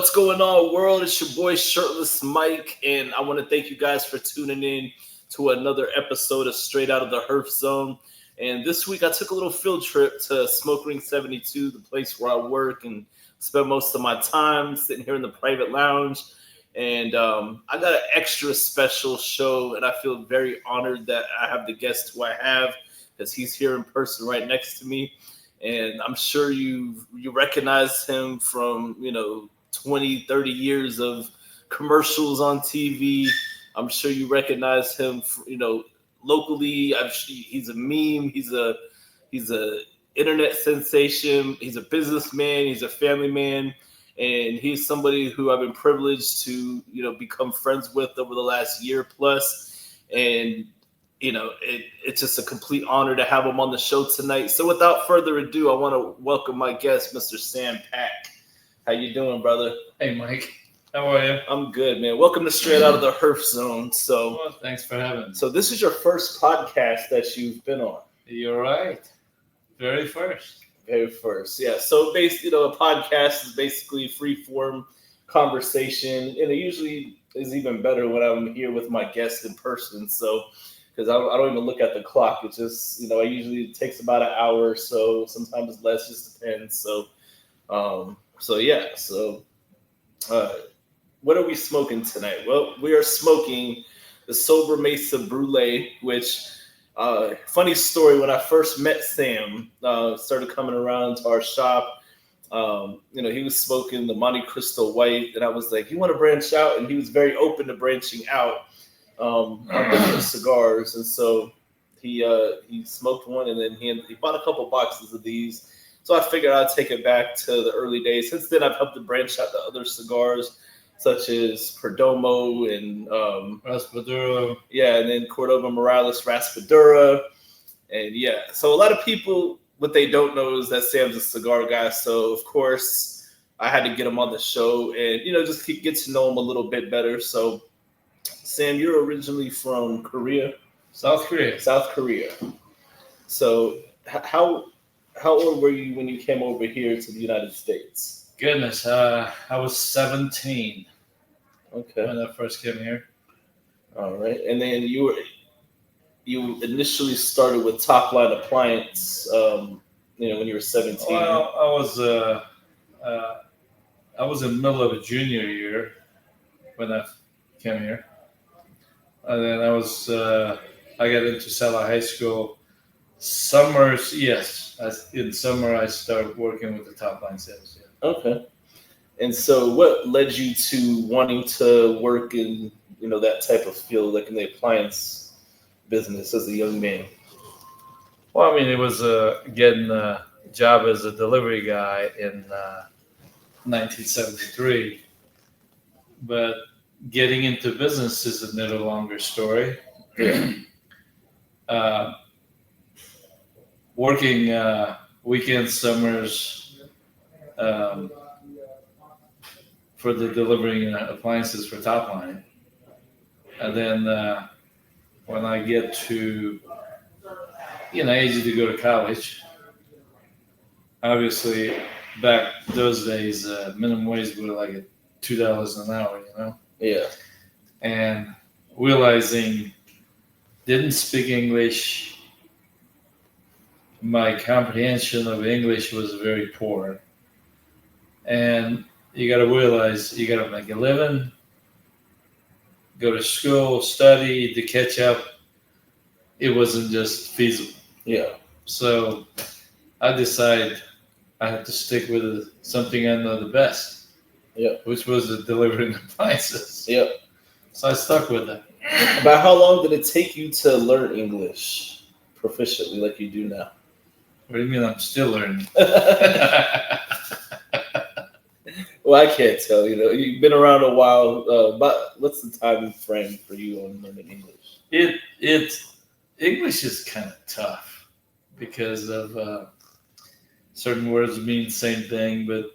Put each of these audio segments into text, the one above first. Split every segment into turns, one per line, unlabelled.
What's going on, world? It's your boy Shirtless Mike, and I want to thank you guys for tuning in to another episode of Straight Out of the Herf Zone. And this week I took a little field trip to Smoke Ring 72, the place where I work and spend most of my time sitting here in the private lounge. And I got an extra special show, and I feel very honored that I have the guest who I have, because he's here in person right next to me. And I'm sure you recognize him from, 20, 30 years of commercials on TV. I'm sure you recognize him, locally. He's a meme. He's a internet sensation. He's a businessman. He's a family man. And he's somebody who I've been privileged to, become friends with over the last year plus. And, it's just a complete honor to have him on the show tonight. So without further ado, I want to welcome my guest, Mr. Sam Pack. How you doing, brother?
Hey, Mike. How are you?
I'm good, man. Welcome to Straight Out of the Herf Zone.
Well, thanks for having me.
So this is your first podcast that you've been on.
You're right. Very first.
Very first, yeah. So basically, a podcast is basically free-form conversation, and it usually is even better when I'm here with my guest in person. So, because I don't even look at the clock. It just, it takes about an hour or so. Sometimes less, just depends. So, what are we smoking tonight? Well, we are smoking the Sober Mesa Brulee, which, funny story, when I first met Sam, started coming around to our shop, he was smoking the Monte Cristo White, and I was like, you want to branch out? And he was very open to branching out on different cigars. And so he smoked one, and then he bought a couple boxes of these. So I figured I'd take it back to the early days. Since then, I've helped to branch out to other cigars, such as Perdomo and
Raspadura.
Yeah, and then Cordova Morales Raspadura. And yeah, so a lot of people, what they don't know is that Sam's a cigar guy. So of course, I had to get him on the show and, just get to know him a little bit better. So Sam, you're originally from Korea?
South Korea.
South Korea. So how old were you when you came over here to the United States?
Goodness, I was 17
Okay.
when I first came here.
All right. And then you initially started with Top Line Appliance, when you were 17.
Well, I was in the middle of a junior year when I came here. And then I got into Sala High School. Summers, yes. In summer, I started working with the Top Line sales. Yeah.
Okay. And so what led you to wanting to work in, that type of field, like in the appliance business as a young man?
Well, I mean, it was getting a job as a delivery guy in 1973. But getting into business is a little longer story.
Yeah.
Working weekends, summers, for the delivering appliances for Top Line. And then when I get to, age to go to college, obviously back those days, minimum wage were like $2 an hour,
Yeah.
And realizing didn't speak English. My comprehension of English was very poor. And you got to realize you got to make a living, go to school, study to catch up. It wasn't just feasible.
Yeah.
So I decided I had to stick with something I know the best.
Yeah.
Which was delivering appliances.
Yeah.
So I stuck with it.
About how long did it take you to learn English proficiently like you do now?
What do you mean I'm still learning?
Well, I can't tell. You've been around a while. But what's the time frame for you on learning English?
English is kind of tough because of certain words mean the same thing, but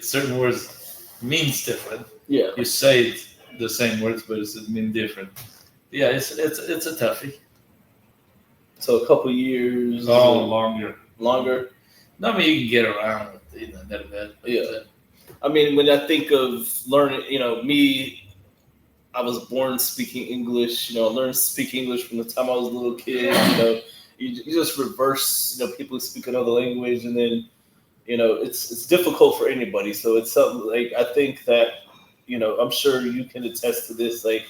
certain words means different.
Yeah.
You say the same words, but it means different. Yeah, it's a toughie.
So a couple years.
Oh, longer.
Longer.
No, I mean, you can get around with never been.
Yeah. I mean, when I think of learning, me, I was born speaking English. I learned to speak English from the time I was a little kid. You just reverse, people who speak another language, and then, it's difficult for anybody. So it's something like I think that, I'm sure you can attest to this. Like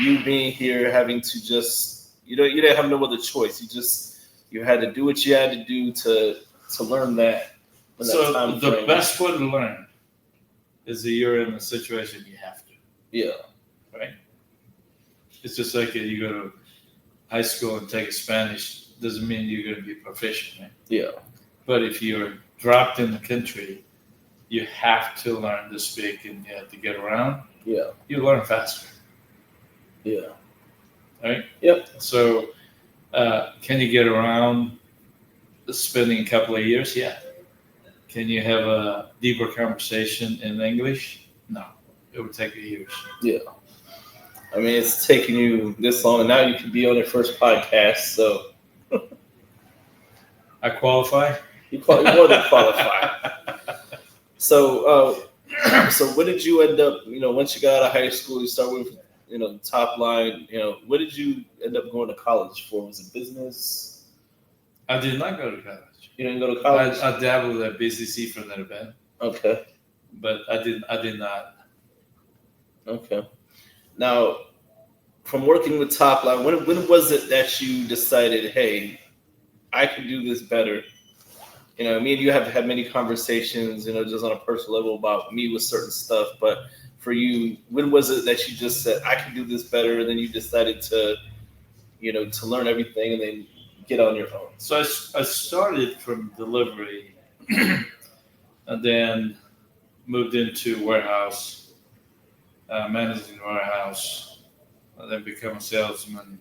you being here, having to just, you didn't have no other choice. You had to do what you had to do to learn that.
So the best way to learn is that you're in a situation you have to.
Yeah.
Right? It's just like you go to high school and take Spanish, doesn't mean you're going to be proficient, right?
Yeah.
But if you're dropped in the country, you have to learn to speak and you have to get around.
Yeah.
You learn faster.
Yeah.
Right?
Yep.
So can you get around spending a couple of years? Yeah. Can you have a deeper conversation in English? No. It would take you years.
Yeah. I mean, it's taking you this long, and now you can be on your first podcast. So
I qualify.
You more than qualify. So, so when did you end up? Once you got out of high school, you started with top line. What did you end up going to college for? Was it business?
I did not go to college.
You didn't go to college.
I dabbled at BCC for a little bit.
Okay.
But I did not.
Okay. Now, from working with top line, when was it that you decided, hey, I can do this better? Me and you have had many conversations, just on a personal level about me with certain stuff. But for you, when was it that you just said, I can do this better? And then you decided to, to learn everything and then get on your own.
So I started from delivery and then moved into warehouse, managing warehouse, and then become a salesman,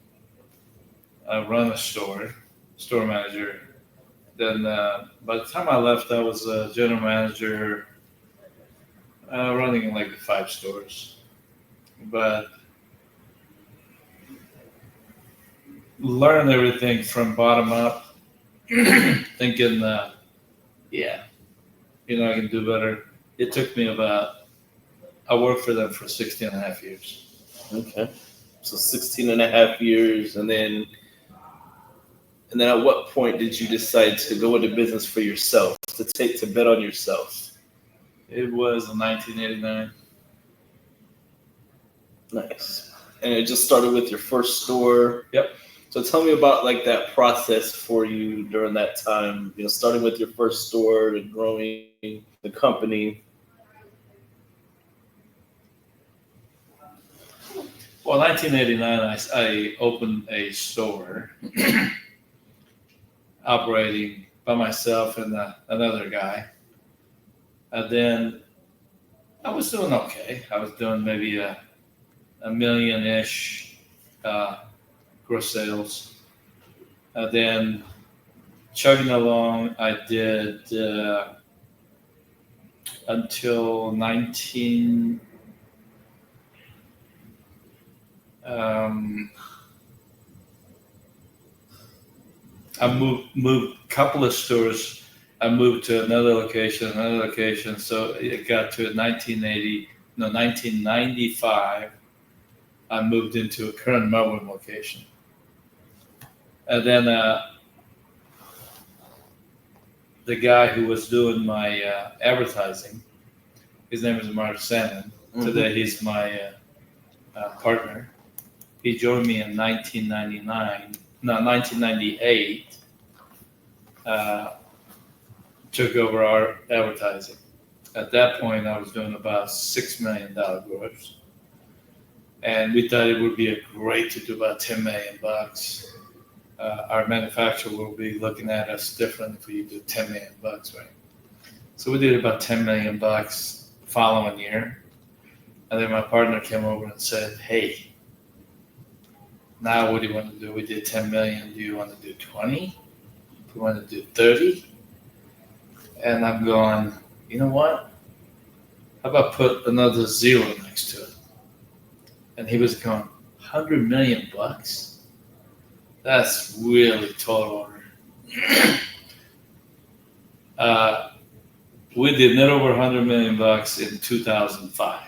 run a store manager. Then by the time I left, I was a general manager running like 5 stores. But learn everything from bottom up, thinking, I can do better. It took me I worked for them for 16 and a half years.
Okay. So 16 and a half years, and then at what point did you decide to go into business for yourself, to bet on yourself?
It was in 1989.
Nice. And it just started with your first store.
Yep.
So tell me about that process for you during that time, starting with your first store and growing the company.
Well, 1989, I opened a store operating by myself and another guy. And then I was doing okay. I was doing maybe a million-ish gross sales. And then chugging along, I did until 19... I moved a couple of stores. I moved to another location. So it got to 1995. I moved into a current Melbourne location. And then the guy who was doing my advertising, his name is Mark Sannon. Mm-hmm. Today he's my partner. He joined me in 1998. Took over our advertising. At that point, I was doing about $6 million gross. And we thought it would be great to do about $10 million. Our manufacturer will be looking at us different if we do $10 million, right? So we did about $10 million following year. And then my partner came over and said, hey, now what do you want to do? We did 10 million. Do you want to do 20? Do you want to do 30? And I'm going, you know what? How about put another 0 next to it? And he was going, $100 million? That's really tall order. We did net over $100 million in 2005.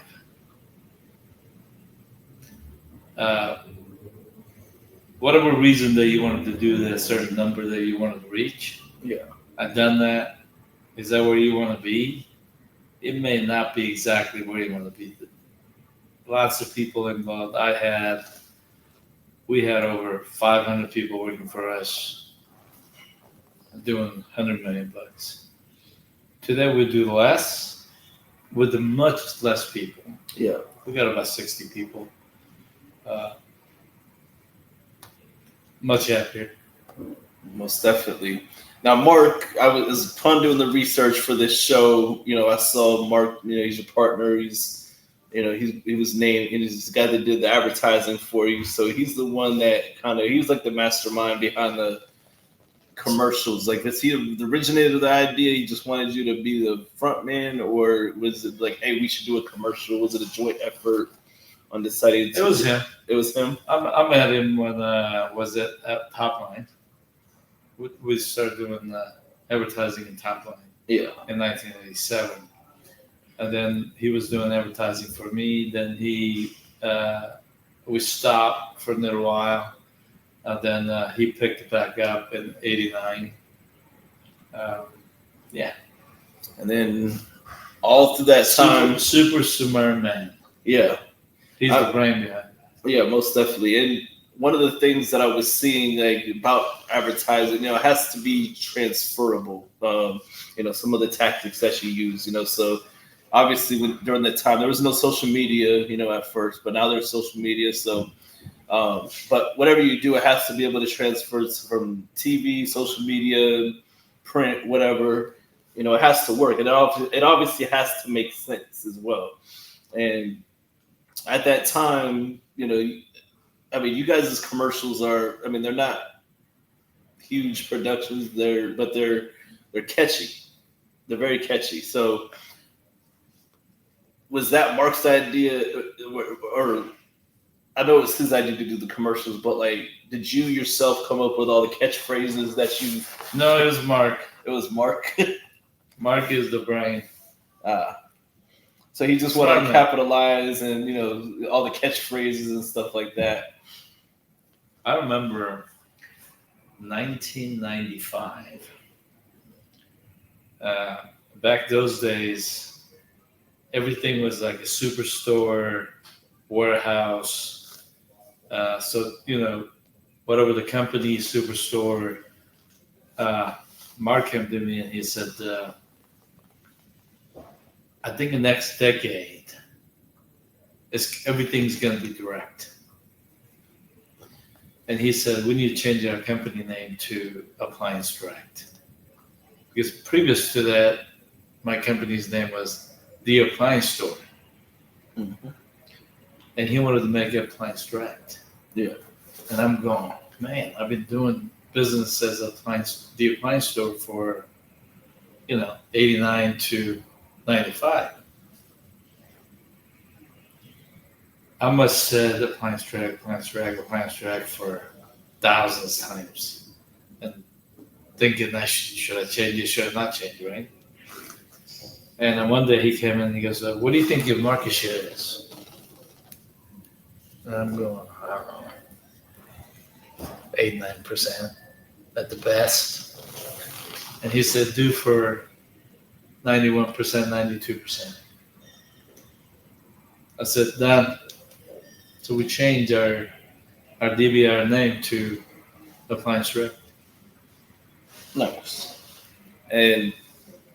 Whatever reason that you wanted to do that certain number that you wanted to reach.
Yeah.
I've done that. Is that where you want to be? It may not be exactly where you want to be. Lots of people involved. We had over 500 people working for us doing $100 million. Today we do less with much less people.
Yeah.
We got about 60 people. Much happier.
Most definitely. Now, Mark, it was fun doing the research for this show. I saw Mark. He's your partner. He was named. He's the guy that did the advertising for you. So he's the one that he was like the mastermind behind the commercials. Like, is he the originator of the idea? He just wanted you to be the front man, or was it like, hey, we should do a commercial? Was it a joint effort on deciding?
It was him.
It was him.
I met him when was it at Top Line. We started doing advertising in Top Line.
Yeah.
In 1987, and then he was doing advertising for me. Then we stopped for a little while, and then he picked it back up in '89. Yeah.
And then all through that time,
super smart man.
Yeah.
He's the brain behind it.
Yeah, most definitely. And one of the things that I was seeing about advertising, it has to be transferable. Some of the tactics that you use, so obviously during that time, there was no social media, at first, but now there's social media. So, but whatever you do, it has to be able to transfer from TV, social media, print, whatever, it has to work. And it obviously has to make sense as well. And at that time, you guys' commercials they're not huge productions, they're catchy. They're very catchy. So was that Mark's idea, or I know it's his idea to do the commercials, but did you yourself come up with all the catchphrases that you?
No, it was Mark.
It was Mark.
Mark is the brain.
So he just wanted to capitalize and all the catchphrases and stuff like that.
I remember 1995. Back those days, everything was like a superstore, warehouse. So whatever the company superstore. Mark came to me and he said, I think the next decade, everything's going to be direct. And he said, we need to change our company name to Appliance Direct. Because previous to that, my company's name was The Appliance Store.
Mm-hmm.
And he wanted to make it Appliance Direct.
Yeah.
And I'm going, man, I've been doing business as The Appliance Store for, 89 to 95. I must said Appliance Direct for thousands of times, and thinking should I change it, should I not change it, right? And then one day he came in and he goes, "What do you think your market share is?" And I'm going, I don't know, 8-9% at the best. And he said, "Do for 91%, 92%. I said, "Done." So we changed our DBR name to Appliance Direct.
Nice. And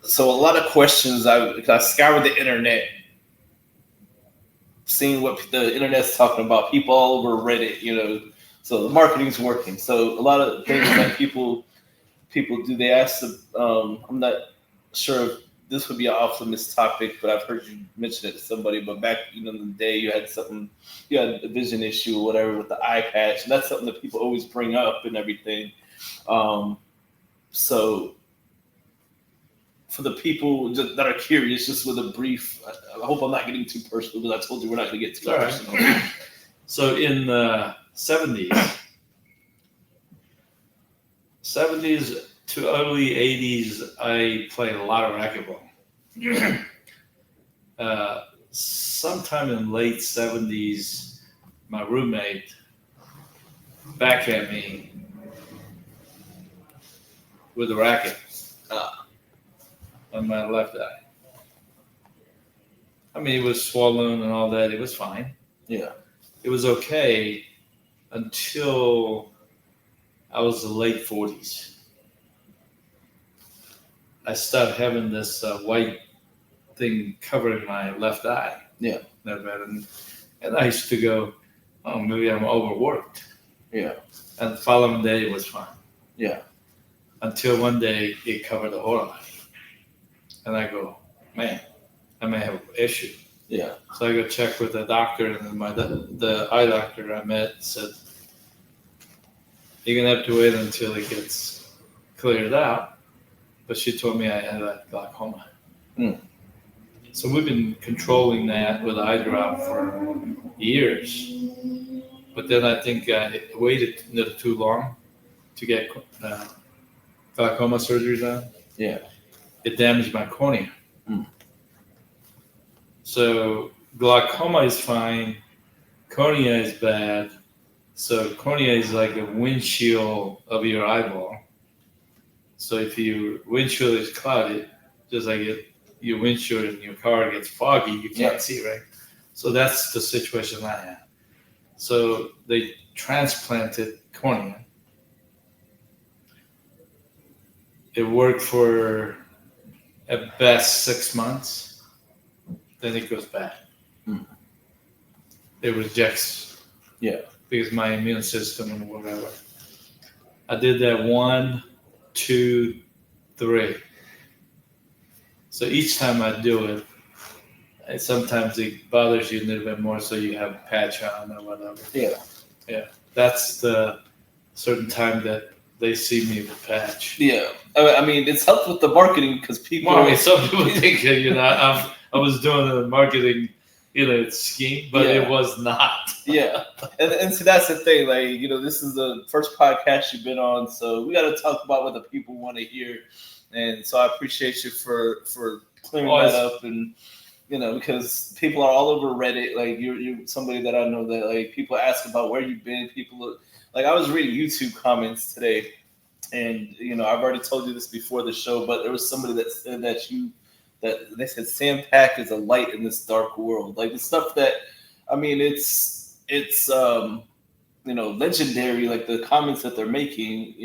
so a lot of questions, I scoured the internet, seeing what the internet's talking about, people all over Reddit, so the marketing's working. So a lot of things that people do, they ask, I'm not sure if this would be an off-limits topic, but I've heard you mention it to somebody. But back in the day, you had a vision issue or whatever with the eye patch, and that's something that people always bring up and everything. So for the people that are curious, just with a brief, I hope I'm not getting too personal, because I told you we're not going to get too personal.
Right. So in the 70s to early 80s, I played a lot of racquetball. Sometime in late 70s, my roommate backhanded me with a racket on my left eye. I mean, it was swollen and all that. It was fine.
Yeah.
It was okay until I was the late 40s. I started having this white thing covering my left eye.
Yeah.
And I used to go, oh, maybe I'm overworked.
Yeah.
And the following day, it was fine.
Yeah.
Until one day, it covered the whole eye. And I go, man, I may have an issue.
Yeah.
So I go check with the doctor, and then the eye doctor I met said, you're going to have to wait until it gets cleared out. But she told me I had a glaucoma.
Mm.
So we've been controlling that with eye drop for years. But then I think I waited a little too long to get glaucoma surgery done.
Yeah.
It damaged my cornea.
Mm.
So glaucoma is fine. Cornea is bad. So cornea is like a windshield of your eyeball. So if your windshield is clouded, just like your windshield in your car gets foggy, you can't see, right? So that's the situation I had. So they transplanted cornea. It worked for at best 6 months. Then it goes bad.
Mm.
It rejects.
Yeah.
Because my immune system and whatever. I did that 1, 2, 3. So each time I do it, sometimes it bothers you a little bit more, so you have a patch on or whatever.
Yeah.
Yeah. That's the certain time that they see me with patch.
Yeah. I mean, it's helped with the marketing because people.
Well, I mean, some people think I was doing a marketing, scheme, but it was not.
Yeah, and so that's the thing. Like, this is the first podcast you've been on, so we got to talk about what the people want to hear. And so I appreciate you for clearing that up, and because people are all over Reddit. Like, you're somebody that I know that like people ask about where you've been. People like I was reading YouTube comments today, and I've already told you this before the show, but there was somebody that said that they said Sam Pack is a light in this dark world. Like the stuff that, I mean, it's legendary. Like the comments that they're making,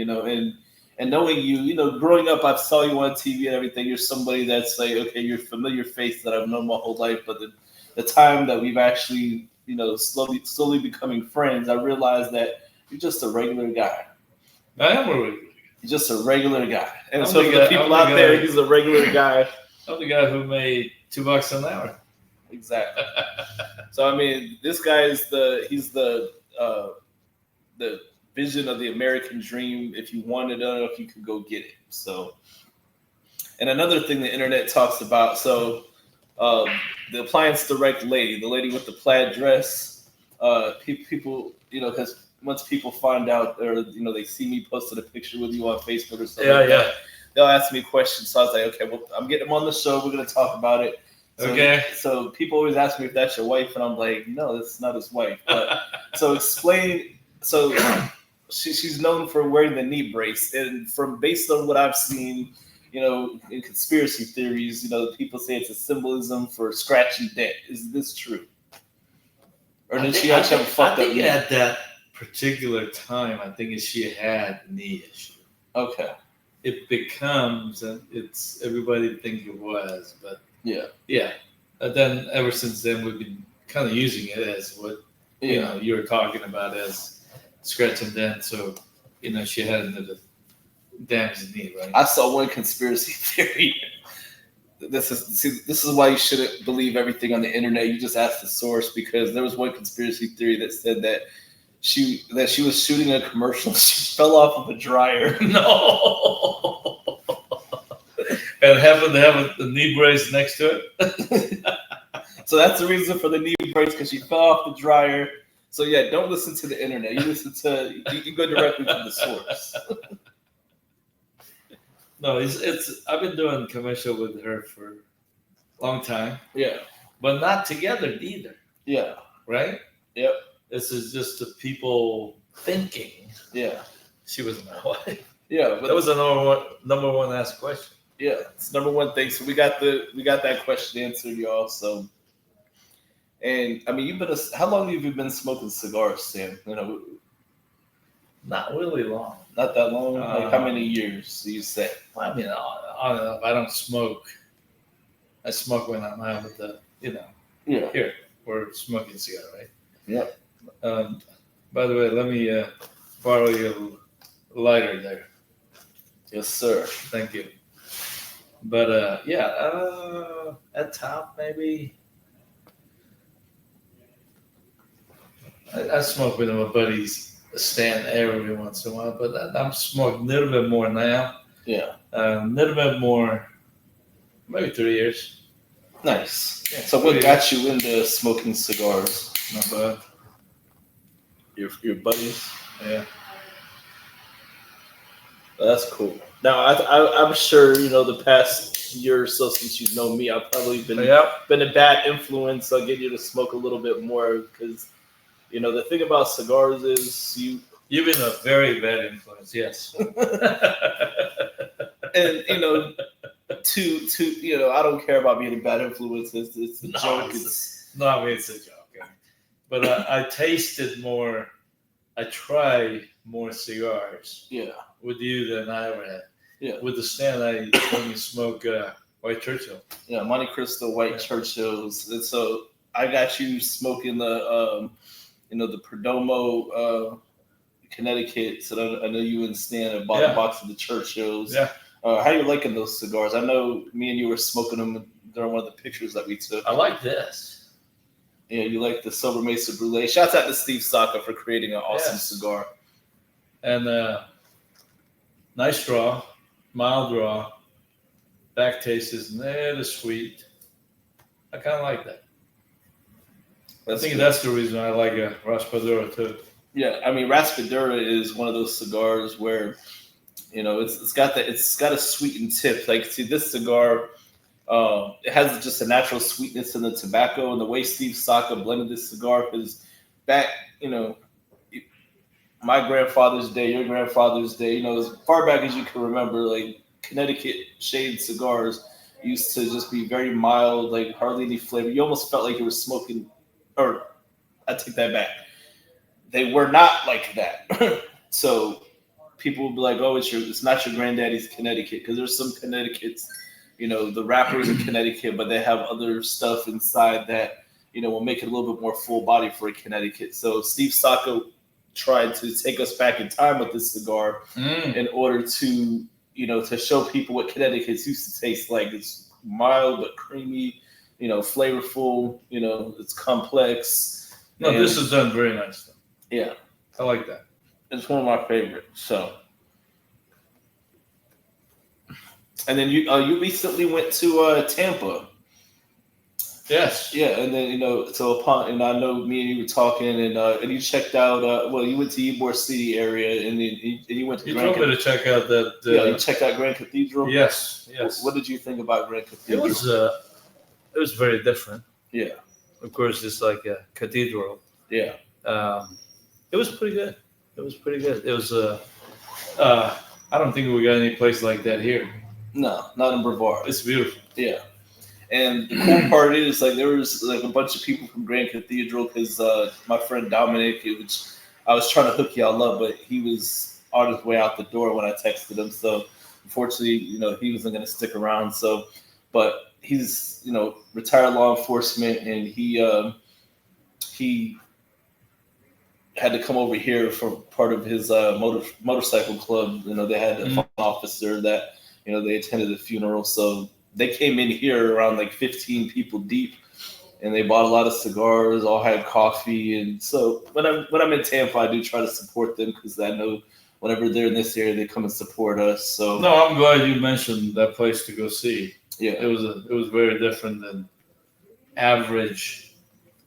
and knowing you, growing up, I saw you on TV and everything. You're somebody that's like, okay, you're a familiar face that I've known my whole life. But the time that we've actually, slowly becoming friends, I realized that you're just a regular guy.
I am a regular guy.
You're just a regular guy. And
I'm
so
the
for the people out there, he's a regular guy.
I'm the guy who made $2 an hour.
Exactly. So I mean, this guy is he's the vision of the American dream. If you wanted it, if you could go get it. So, and another thing the internet talks about. So, the Appliance Direct lady, the lady with the plaid dress. People, because once people find out, or they see me posted a picture with you on Facebook or something.
Yeah.
They'll ask me questions. So I was like, okay, well, I'm getting them on the show. We're going to talk about it. So,
okay.
So people always ask me if that's your wife, and I'm like, no, that's not his wife. But so explain. So she's known for wearing the knee brace, and based on what I've seen, in conspiracy theories, people say it's a symbolism for scratch and dent. Is this true? Or did she actually have a fucked up knee?
At that particular time, I think she had a knee issue.
Okay.
It becomes, and it's everybody think it was, but yeah. And then ever since then, we've been kind of using it as what you were talking about as scratch and dent. So she had another damaged knee, right?
I saw one conspiracy theory. This is why you shouldn't believe everything on the internet. You just ask the source, because there was one conspiracy theory that said that she was shooting a commercial. She fell off of a dryer.
No. And happened to have a knee brace next to it.
So that's the reason for the knee brace, because she fell off the dryer. So yeah, don't listen to the internet. You go directly to the source.
No, it's I've been doing commercial with her for long time.
Yeah.
But not together either.
Yeah.
Right?
Yep.
This is just the people thinking.
Yeah.
She was my wife.
Yeah. But
that was the number one asked question.
Yeah, it's number one thing. So we got that question answered, y'all. So, and I mean, how long have you been smoking cigars, Sam?
Not really long.
Not that long. Like how many years do you say?
I mean, on and off. I don't smoke. I smoke when I'm out with the,
Yeah.
Here, we're smoking cigar, right?
Yep.
By the way, let me borrow your lighter there.
Yes, sir.
Thank you. But at top maybe. I smoke with my buddies stand every once in a while, but I'm smoking a little bit more now.
Yeah.
A little bit more, maybe 3 years.
Nice. Yeah, so what got you into smoking cigars?
My bud.
Your buddies?
Yeah.
That's cool. Now, I'm sure, the past year or so since you've known me, I've probably been a bad influence on getting you to smoke a little bit more because, the thing about cigars is
You've been a very bad influence, yes.
And, I don't care about being a bad influence. It's a joke.
It's a joke. But I tasted more, I tried more cigars.
Yeah.
With you than I ever had.
Yeah.
With the stand, I only smoke White Churchill.
Yeah, Monte Cristo White Churchills. And so I got you smoking the, the Perdomo, Connecticut. So I know you and Stan have bought a box of the Churchills.
Yeah.
How you liking those cigars? I know me and you were smoking them during one of the pictures that we took.
I like this.
Yeah, you like the Silver Mesa Brulee. Shouts out to Steve Saka for creating an awesome cigar.
And nice draw, mild draw. Back taste is never sweet. I kind of like that. I think that's the reason I like a Raspadura too.
Yeah, I mean Raspadura is one of those cigars where, it's got a sweetened tip. Like, see, this cigar, it has just a natural sweetness in the tobacco, and the way Steve Saka blended this cigar is back, my grandfather's day, your grandfather's day, as far back as you can remember, like Connecticut shade cigars used to just be very mild, like hardly any flavor. You almost felt like you were smoking, or I take that back. They were not like that. So people would be like, oh, it's not your granddaddy's Connecticut, because there's some Connecticut's, the wrappers in Connecticut, but they have other stuff inside that, will make it a little bit more full body for a Connecticut. So Steve Saka tried to take us back in time with this cigar in order to, to show people what Connecticut's used to taste like. It's mild but creamy, flavorful, it's complex.
No, this is done very nice though.
Yeah.
I like that.
It's one of my favorites. So, and then you recently went to Tampa.
Yes.
Yeah, and then so upon, and I know me and you were talking, and you checked out. You went to Ybor City area, and you went to.
You told me to check out that.
You checked out Grand Cathedral.
Yes.
What did you think about Grand Cathedral?
It was very different.
Yeah.
Of course, it's like a cathedral.
Yeah.
It was pretty good. It was. I don't think we got any place like that here.
No, not in Brevard.
It's beautiful.
Yeah. And the cool part is, like, there was like a bunch of people from Grand Cathedral because my friend Dominic, I was trying to hook y'all up, but he was on his way out the door when I texted him. So unfortunately, he wasn't going to stick around. So, but he's retired law enforcement, and he had to come over here for part of his motorcycle club. They had a officer that they attended the funeral, so they came in here around like 15 people deep, and they bought a lot of cigars, all had coffee. And so when I'm in Tampa, I do try to support them because I know whenever they're in this area, they come and support us. So
no, I'm glad you mentioned that place to go see.
Yeah,
it was very different than average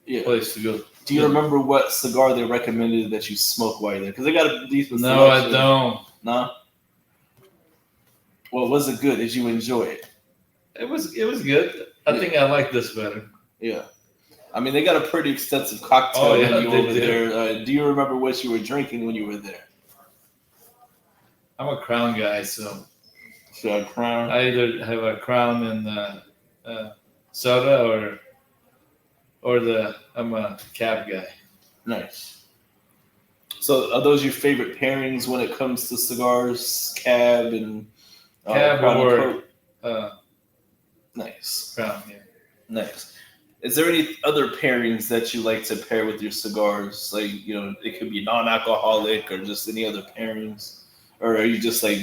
place to go.
Do you remember what cigar they recommended that you smoke while you're there? Because they got a decent.
No, I don't.
No. Well, was it good? Did you enjoy it?
It was good. I think I like this better.
Yeah. I mean, they got a pretty extensive cocktail
Oh, yeah,
menu
they
over
do.
there. Do you remember what you were drinking when you were there?
I'm a Crown guy, so
So, Crown.
I either have a Crown and soda, or I'm a cab guy.
Nice. So, are those your favorite pairings when it comes to cigars? Cab and
Cab
Crown and
or
Coke? Nice.
Crown, yeah.
Nice. Is there any other pairings that you like to pair with your cigars? Like, it could be non-alcoholic or just any other pairings, or are you just like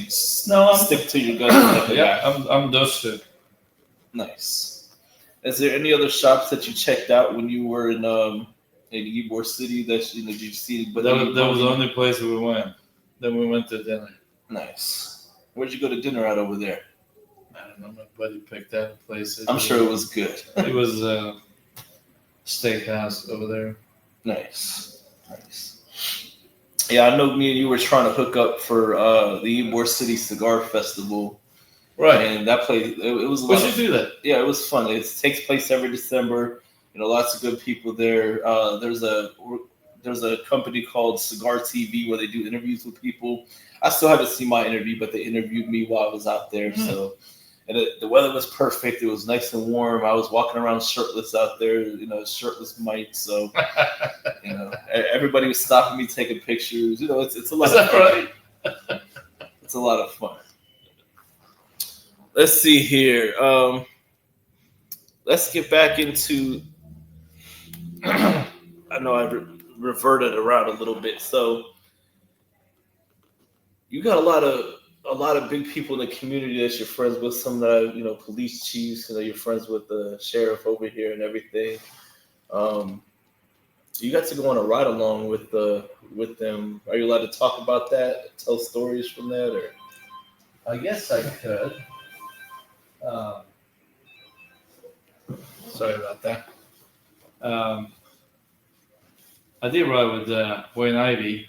No,
stick to your guns?
Yeah, I'm those two.
Nice. Is there any other shops that you checked out when you were in Ybor City that did you see? But
that was the only place we went. Then we went to dinner.
Nice. Where'd you go to dinner at over there?
I don't know. My buddy picked out a place.
I'm sure it was good.
It was a steakhouse over there.
Nice. Yeah, I know me and you were trying to hook up for the Ybor City Cigar Festival.
Right.
And that place, it was a
We
lot
should do that.
Yeah, it was fun. It takes place every December. Lots of good people there. There's a company called Cigar TV where they do interviews with people. I still haven't seen my interview, but they interviewed me while I was out there. So, and the weather was perfect. It was nice and warm. I was walking around shirtless out there, shirtless Mike. So, everybody was stopping me, taking pictures. It's a lot of fun.
Right?
It's a lot of fun. Let's see here. Let's get back into. I know I reverted around a little bit. So you got a lot of big people in the community that you're friends with. Some that police chiefs. You're friends with the sheriff over here and everything. You got to go on a ride along with them. Are you allowed to talk about that? Tell stories from that, or?
I guess I could. Sorry about that. I did ride with Wayne Ivy.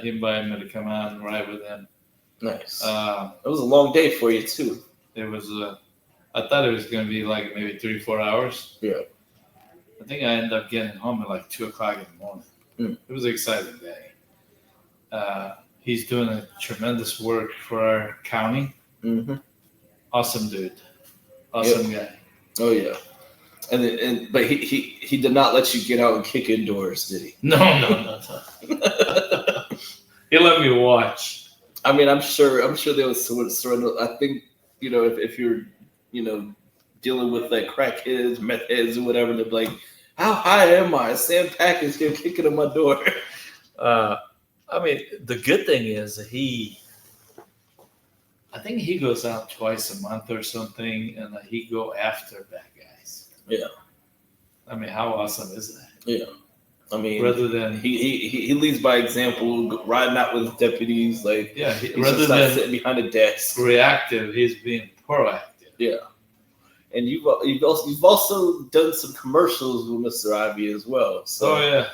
He invited me to come out and ride with him.
Nice. It was a long day for you too.
It was. I thought it was going to be like maybe 3-4 hours.
Yeah.
I think I ended up getting home at like 2:00 in the morning. It was an exciting day. He's doing a tremendous work for our county.
Mm-hmm.
Awesome dude. Awesome guy.
Oh yeah. But he did not let you get out and kick indoors, did he?
No. He let me watch.
I mean, I'm sure there was sort of. I think if you're dealing with like crackheads, meth heads, or whatever, they're like, how high am I? Sam Packers here kicking in my door.
I mean, the good thing is I think he goes out twice a month or something, and he go after bad guys.
Yeah.
I mean, how awesome is that?
Yeah. I mean,
rather than
he leads by example, riding out with deputies, like
rather than
sitting behind a desk,
reactive, he's being proactive.
Yeah. And you've also done some commercials with Mr. Ivy as well. So,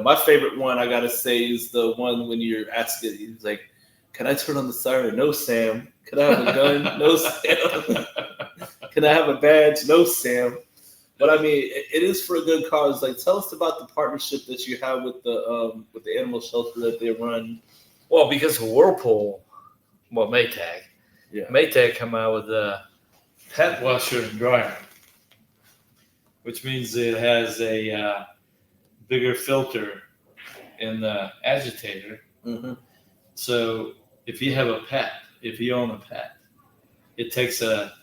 my favorite one I gotta say is the one when you're asking, he's like, "Can I turn on the siren?" "No, Sam." "Can I have a gun?" "No, Sam." "Can I have a badge?" "No, Sam." But I mean, it is for a good cause. Like, tell us about the partnership that you have with the animal shelter that they run.
Well, because of Whirlpool, Maytag. Yeah. Maytag come out with a pet washer and dryer, which means it has a bigger filter in the agitator.
Mm-hmm.
So if you have a pet, if you own a pet, it takes a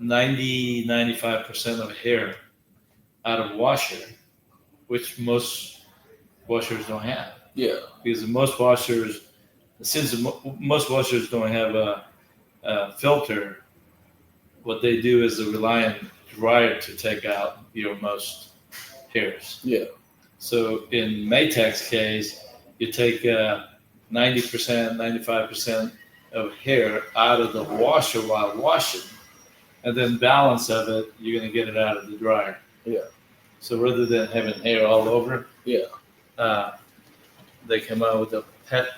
95% of hair out of washer, which most washers don't have.
Yeah.
Because most washers don't have a filter, what they do is they rely on dryer to take out your most hairs.
Yeah.
So in Maytag's case, you take 90%, 95% of hair out of the washer while washing, and then balance of it, you're going to get it out of the dryer.
Yeah.
So rather than having hair all over, they come out with a pet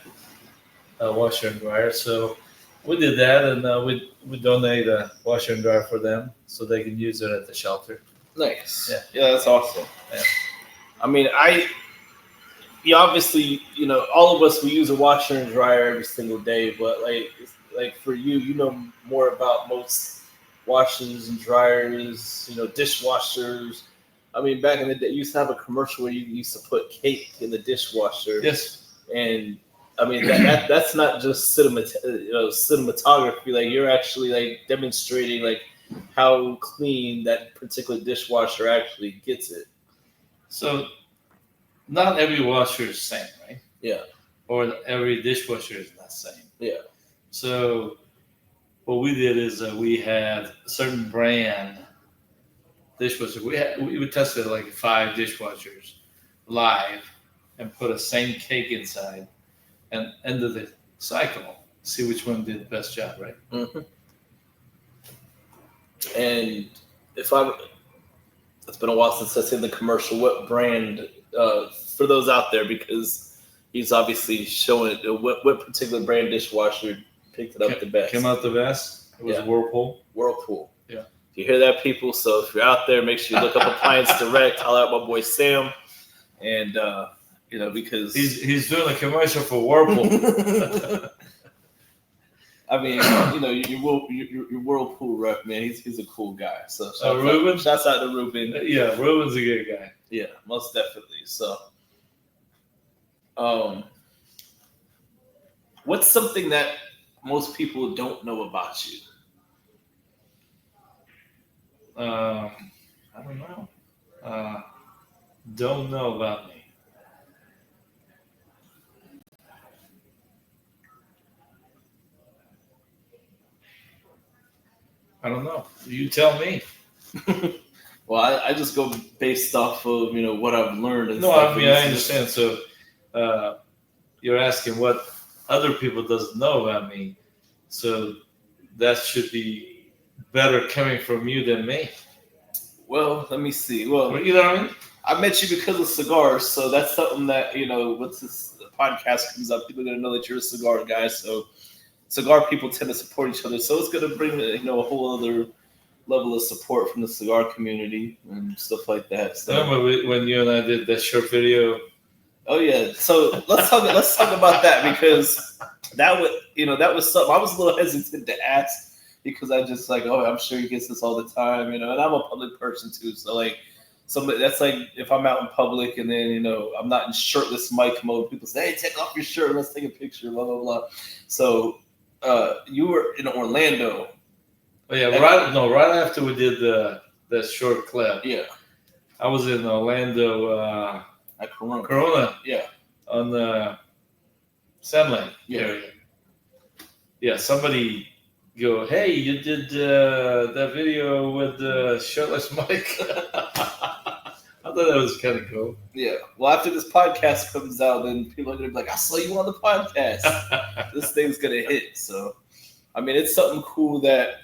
washer and dryer. So we did that, and we donate a washer and dryer for them so they can use it at the shelter.
Nice.
Yeah.
That's awesome.
Yeah.
I mean, obviously, all of us, we use a washer and dryer every single day, but like for you, more about most washers and dryers, dishwashers. I mean, back in the day, you used to have a commercial where you used to put cake in the dishwasher.
Yes.
And I mean, that's not just cinematography. Like, you're actually like demonstrating like how clean that particular dishwasher actually gets it.
So not every washer is the same, right?
Yeah.
Or every dishwasher is not the same.
Yeah.
So what we did is we had a certain brand dishwasher. We tested like 5 dishwashers live and put a same cake inside and ended the cycle. See which one did the best job, right?
Mm-hmm. And it's been a while since I've seen the commercial. What brand, for those out there, because he's obviously showing what particular brand dishwasher picked it up the best.
Came out the best. It was Whirlpool.
Whirlpool.
Yeah.
You hear that, people? So if you're out there, make sure you look up Appliance Direct. I'll out my boy Sam, and because
he's doing a commercial for Whirlpool.
I mean, your Whirlpool rep, man. He's a cool guy. So
Ruben,
shouts out to Ruben.
Yeah, Ruben's a good guy.
Yeah, most definitely. So, what's something that most people don't know about you?
I don't know. Don't know about me. I don't know. You tell me.
Well, I just go based off of what I've learned. And
I mean, I understand. So you're asking what other people doesn't know about me. So that should be better coming from you than me.
Well, let me see. Well,
you know what I mean?
I met you because of cigars, so that's something that once this podcast comes up, people are gonna know that you're a cigar guy. So cigar people tend to support each other, so it's gonna bring a whole other level of support from the cigar community and stuff like that. So,
remember when you and I did that short video?
Oh yeah. So let's talk about that, because that was something I was a little hesitant to ask, because I just like, I'm sure he gets this all the time, and I'm a public person too. So like, somebody that's like, if I'm out in public and then I'm not in shirtless mic mode, people say, hey, take off your shirt, let's take a picture, blah blah blah. So you were in Orlando.
Oh yeah, right after we did the short clip.
Yeah,
I was in Orlando
at Corona.
Corona.
Yeah,
on the Sandlane
area.
Yeah, somebody go, hey, you did that video with the shirtless Mike. I thought that was kind of cool.
Yeah. Well, after this podcast comes out, then people are gonna be like, I saw you on the podcast. This thing's gonna hit. So, I mean, it's something cool that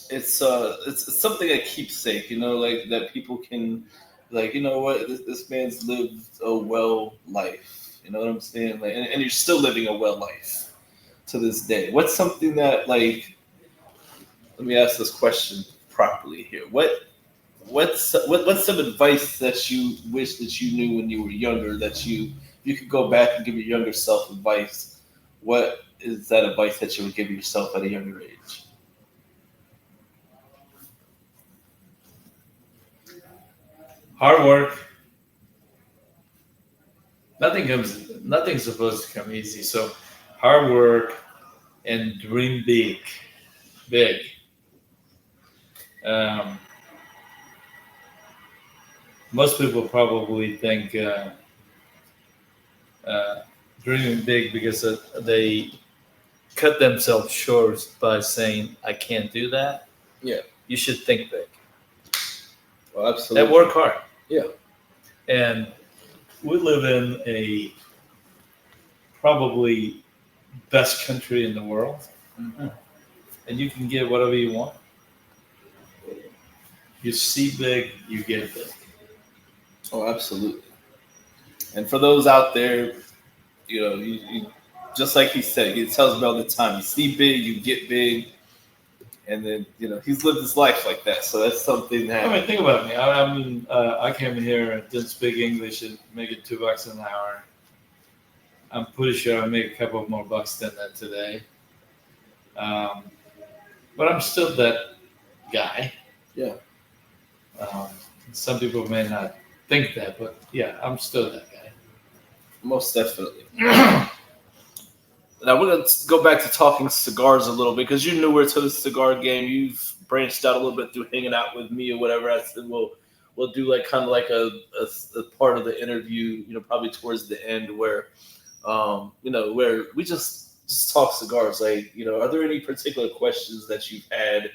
it's something a keepsake, like that people can, like, what, this man's lived a well life. You know what I'm saying? Like, and you're still living a well life to this day. What's something that, like, let me ask this question properly here. What's some advice that you wish that you knew when you were younger, that you could go back and give your younger self advice? What is that advice that you would give yourself at a younger age?
Hard work. Nothing's supposed to come easy. So hard work and dream big. Most people probably think dreaming big because they cut themselves short by saying, I can't do that.
Yeah.
You should think big.
Well, absolutely.
And work hard.
Yeah.
And we live in a probably best country in the world.
Mm-hmm.
And you can get whatever you want. You see big, you get big.
Oh, absolutely. And for those out there, you just like he said, he tells me all the time, you see big, you get big. And then, he's lived his life like that. So that's something that.
I mean, think about me. I came here and didn't speak English and making $2 an hour. I'm pretty sure I make a couple more bucks than that today. But I'm still that guy.
Yeah.
Some people may not think that, but yeah, I'm still that guy.
Most definitely. Now we're gonna go back to talking cigars a little bit because you're newer to the cigar game. You've branched out a little bit through hanging out with me or whatever. I said we'll do like kind of like a part of the interview, probably towards the end where, where we just talk cigars. Like, are there any particular questions that you've had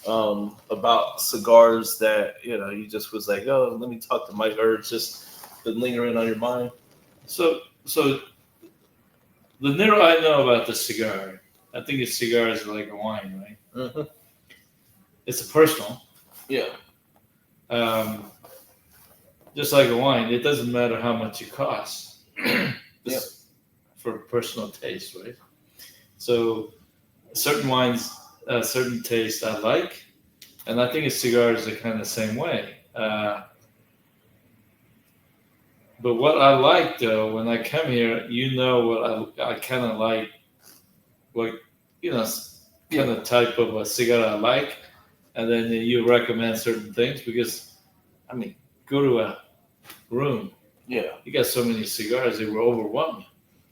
about cigars that you just was like, oh, let me talk to Mike, or it's just been lingering on your mind?
So. The little I know about the cigar, I think a cigar is like a wine, right?
Mm-hmm.
It's a personal.
Yeah.
Just like a wine, it doesn't matter how much it costs. For personal taste, right? So certain wines, certain taste I like, and I think a cigar is the kind of same way. But what I like, though, when I come here, what I kind of like, kind of type of a cigar I like, and then you recommend certain things because, I mean, go to a room.
Yeah.
You got so many cigars, they were overwhelming.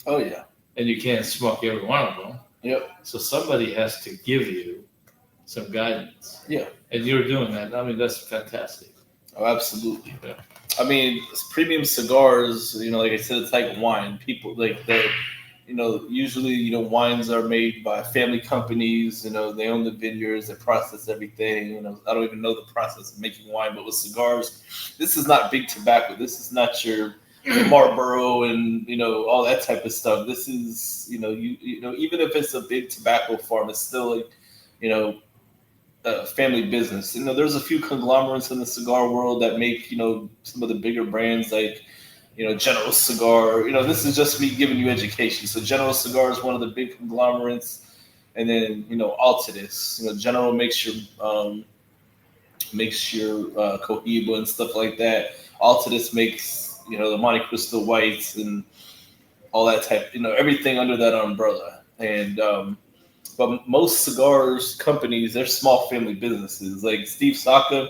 Oh, yeah.
And you can't smoke every one of them.
Yep.
So somebody has to give you some guidance.
Yeah.
And you're doing that. I mean, that's fantastic.
Oh, absolutely.
Yeah.
I mean, premium cigars, like I said, it's like wine. People like they, usually, wines are made by family companies. They own the vineyards, they process everything. I don't even know the process of making wine, but with cigars, this is not big tobacco. This is not your Marlboro and all that type of stuff. This is even if it's a big tobacco farm, it's still like family business. There's a few conglomerates in the cigar world that make some of the bigger brands like General Cigar. This is just me giving you education. So General Cigar is one of the big conglomerates, and then outta this. General makes your Cohiba and stuff like that. Outta this makes the Monte Cristo Whites and all that type. Everything under that umbrella. And but most cigars companies, they're small family businesses. Like Steve Saka,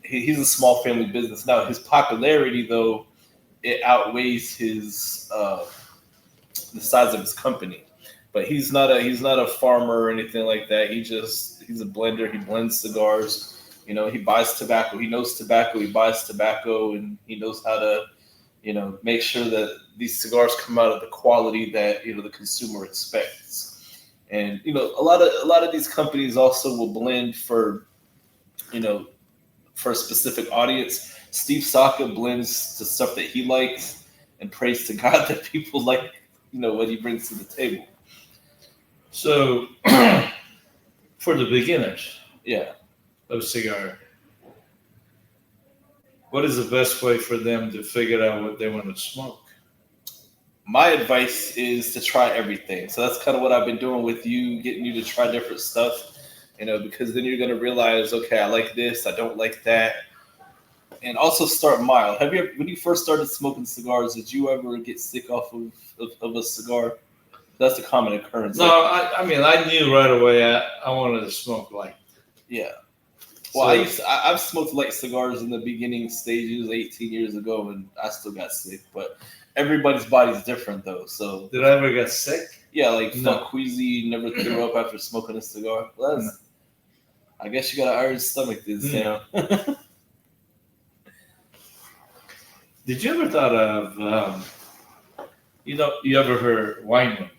he's a small family business. Now his popularity, though, it outweighs his the size of his company. But he's not a farmer or anything like that. He's a blender. He blends cigars. He buys tobacco. He knows tobacco. He buys tobacco, and he knows how to make sure that these cigars come out of the quality that the consumer expects. And a lot of these companies also will blend for for a specific audience. Steve Saka blends the stuff that he likes, and prays to God that people like what he brings to the table.
So for the beginners, of cigar, what is the best way for them to figure out what they want to smoke?
My advice is to try everything. So that's kind of what I've been doing with you, getting you to try different stuff, because then you're going to realize, okay, I like this, I don't like that. And also start mild. When you first started smoking cigars, did you ever get sick off of a cigar? That's a common occurrence.
No, I mean, I knew right away I wanted to smoke light.
Yeah. Well, I've smoked light cigars in the beginning stages 18 years ago, and I still got sick. But everybody's body's different, though. So
did I ever get sick?
Yeah, like felt queasy, never threw up after smoking a cigar. Well, I guess you got an iron stomach this down.
Did you ever thought of, you ever heard wine room?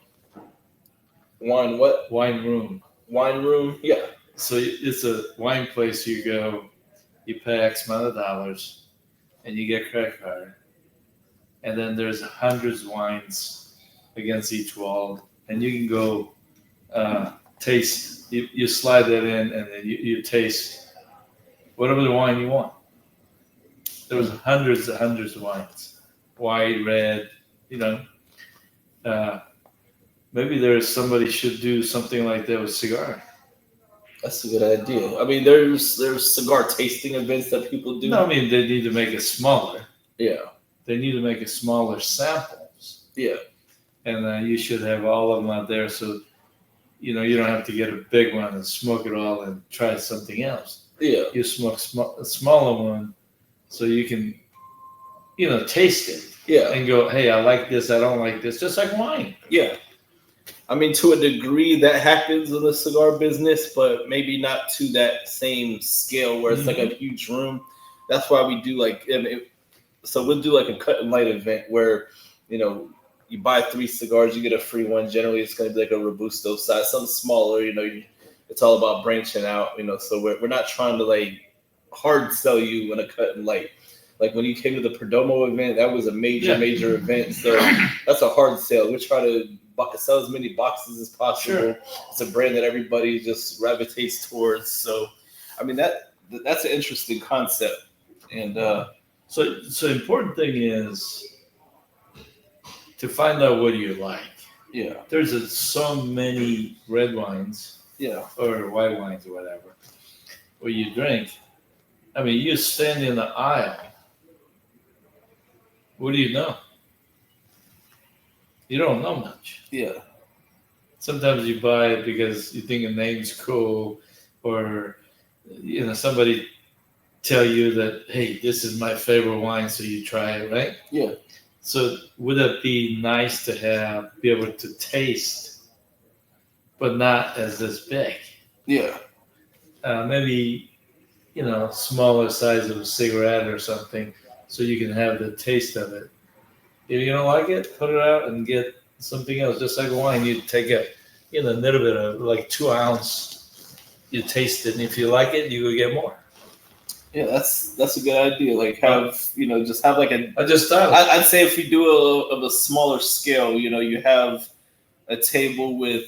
Wine what?
Wine room.
Wine room? Yeah.
So it's a wine place you go, you pay X amount of dollars, and you get a credit card. And then there's hundreds of wines against each wall, and you can go taste. You slide that in, and then you taste whatever the wine you want. There was hundreds of wines, white, red, Maybe somebody should do something like that with cigar.
That's a good idea. I mean, there's cigar tasting events that people do.
No, I mean they need to make it smaller.
Yeah.
They need to make it smaller samples.
Yeah.
And you should have all of them out there, so you don't have to get a big one and smoke it all and try something else.
Yeah.
You smoke a smaller one, so you can taste it.
Yeah.
And go, hey, I like this, I don't like this, just like wine.
Yeah. I mean, to a degree that happens in the cigar business, but maybe not to that same scale where it's like a huge room. That's why we do so we'll do like a cut and light event where, you buy 3 cigars, you get a free one. Generally, it's going to be like a Robusto size, something smaller. It's all about branching out. So we're not trying to like hard sell you in a cut and light. Like when you came to the Perdomo event, that was a major event. So that's a hard sale. We try to sell as many boxes as possible. Sure. It's a brand that everybody just gravitates towards. So, I mean that's an interesting concept. And
so the important thing is to find out what you like.
Yeah.
There's so many red wines.
Yeah.
Or white wines or whatever, where you drink. I mean, you stand in the aisle. What do you know? You don't know much.
Yeah.
Sometimes you buy it because you think a name's cool, or somebody tell you that, hey, this is my favorite wine, so you try it, right?
Yeah.
So would it be nice to be able to taste, but not as this big?
Yeah.
Maybe smaller size of a cigarette or something, so you can have the taste of it. If you don't like it, put it out and get something else. Just like wine, you take a little bit of like 2 ounce, you taste it, and if you like it, you go get more.
Yeah, that's a good idea. Like just have like
I just thought.
I'd say if you do a smaller scale, you have a table with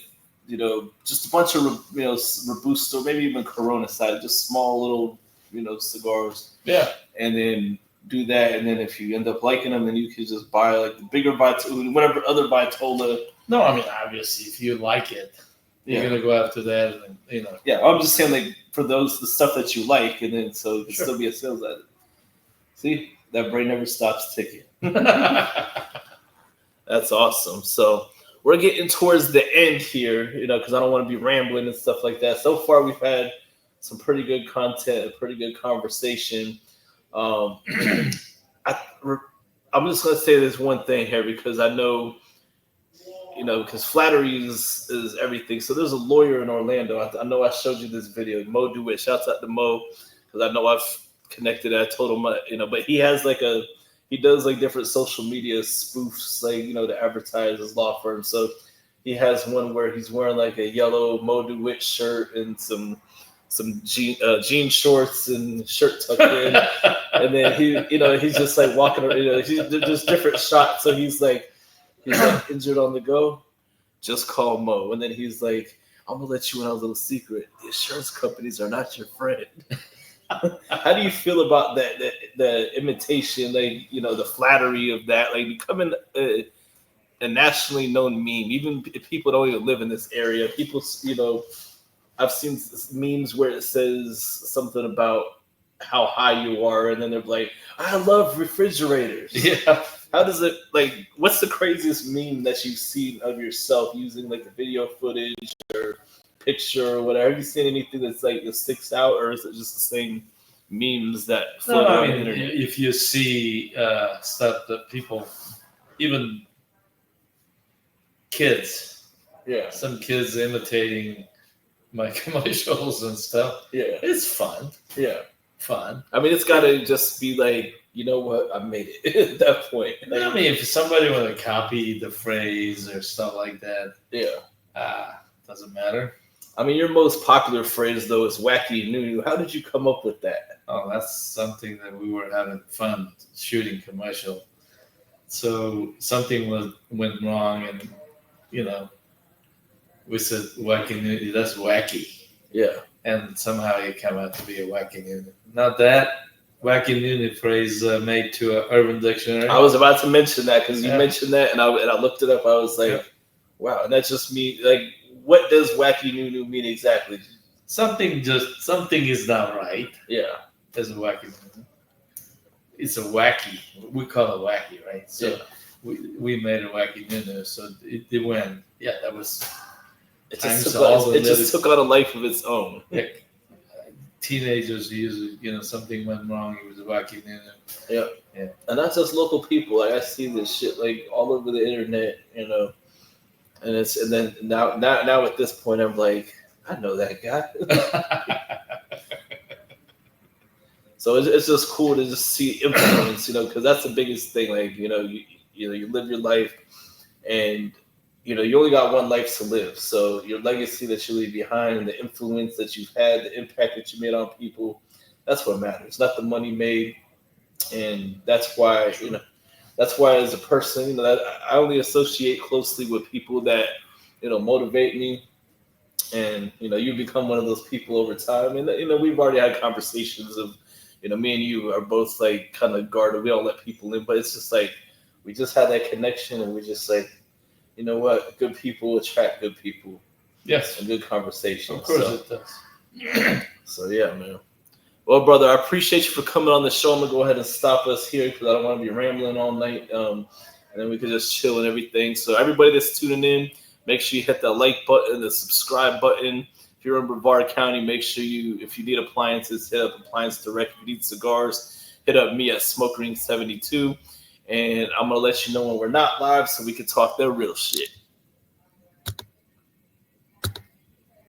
just a bunch of Robusto, maybe even Corona side, just small little cigars.
Yeah,
and then do that, and then if you end up liking them, then you can just buy like the bigger Vitola, whatever other Vitola.
No, I mean obviously if you like it, you're gonna go after that, and
Yeah, I'm just saying like for the stuff that you like, and then so it can still be a sales item. See, that brain never stops ticking. That's awesome. So we're getting towards the end here, because I don't want to be rambling and stuff like that. So far, we've had some pretty good content, a pretty good conversation. I'm just going to say this one thing here because I know, because flattery is everything. So there's a lawyer in Orlando. I know I showed you this video, Mo DeWitt. Shouts out to Mo because I know I've connected. I told him, but he has he does like different social media spoofs, to advertise his law firm. So he has one where he's wearing like a yellow Mo DeWitt shirt and some jean shorts and shirt tucked in, and then he's just like walking around, he's just different shots. So he's like injured on the go, just call Mo, and then he's like, I'm gonna let you in on a little secret. The insurance companies are not your friend. How do you feel about that? The imitation, the flattery of that, becoming a nationally known meme. Even if people don't even live in this area, people, I've seen memes where it says something about how high you are, and then they're like, I love refrigerators.
Yeah.
How does it, what's the craziest meme that you've seen of yourself using the video footage or picture or whatever? Have you seen anything that's that sticks out, or is it just the same memes that float on the internet?
If you see stuff that people, even kids, some kids imitating my commercials and stuff.
Yeah.
It's fun.
Yeah.
Fun.
I mean, it's got to just be you know what? I made it at that point.
I mean, if somebody want to copy the phrase or stuff like that, doesn't matter.
I mean, your most popular phrase, though, is wacky new. How did you come up with that?
Oh, that's something that we were having fun shooting commercial. So something went wrong, and we said wacky new. That's wacky.
Yeah.
And somehow it came out to be a wacky new. Not that wacky Nunu phrase made to an Urban Dictionary.
I was about to mention that because you
Yeah.
mentioned that, and I looked it up. I was like, wow, and that just means like, what does wacky Nunu mean exactly?
Something is not right.
Yeah,
As a wacky Nunu. It's a wacky. We call it wacky, right? So
yeah.
we made a wacky Nunu, so it went. Yeah, that was.
It
Times
just,
all
took,
the
it just took on a life of its own.
Yeah, teenagers use something went wrong. It was a wacky Nunu.
Yeah.
Yeah.
And not just local people. Like I see this shit like all over the internet, and then now at this point I'm like, I know that guy. So it's just cool to just see influence, because that's the biggest thing. Like you live your life, and you only got one life to live. So your legacy that you leave behind, and the influence that you've had, the impact that you made on people, that's what matters. Not the money made, and that's why as a person, that I only associate closely with people that motivate me. And you become one of those people over time. And we've already had conversations of me and you are both like kind of guarded. We don't let people in, but it's just like we just had that connection, and we're just like, you know what, good people attract good people.
Yes,
and good conversation.
Of course it does.
So yeah, man. Well, brother, I appreciate you for coming on the show. I'm gonna go ahead and stop us here because I don't want to be rambling all night. And then we could just chill and everything. So everybody that's tuning in, make sure you hit that like button, the subscribe button. If you're in Brevard County, make sure if you need appliances, hit up Appliance Direct. If you need cigars, hit up me at Smoke Ring 72. And I'm gonna let you know when we're not live so we can talk that real shit.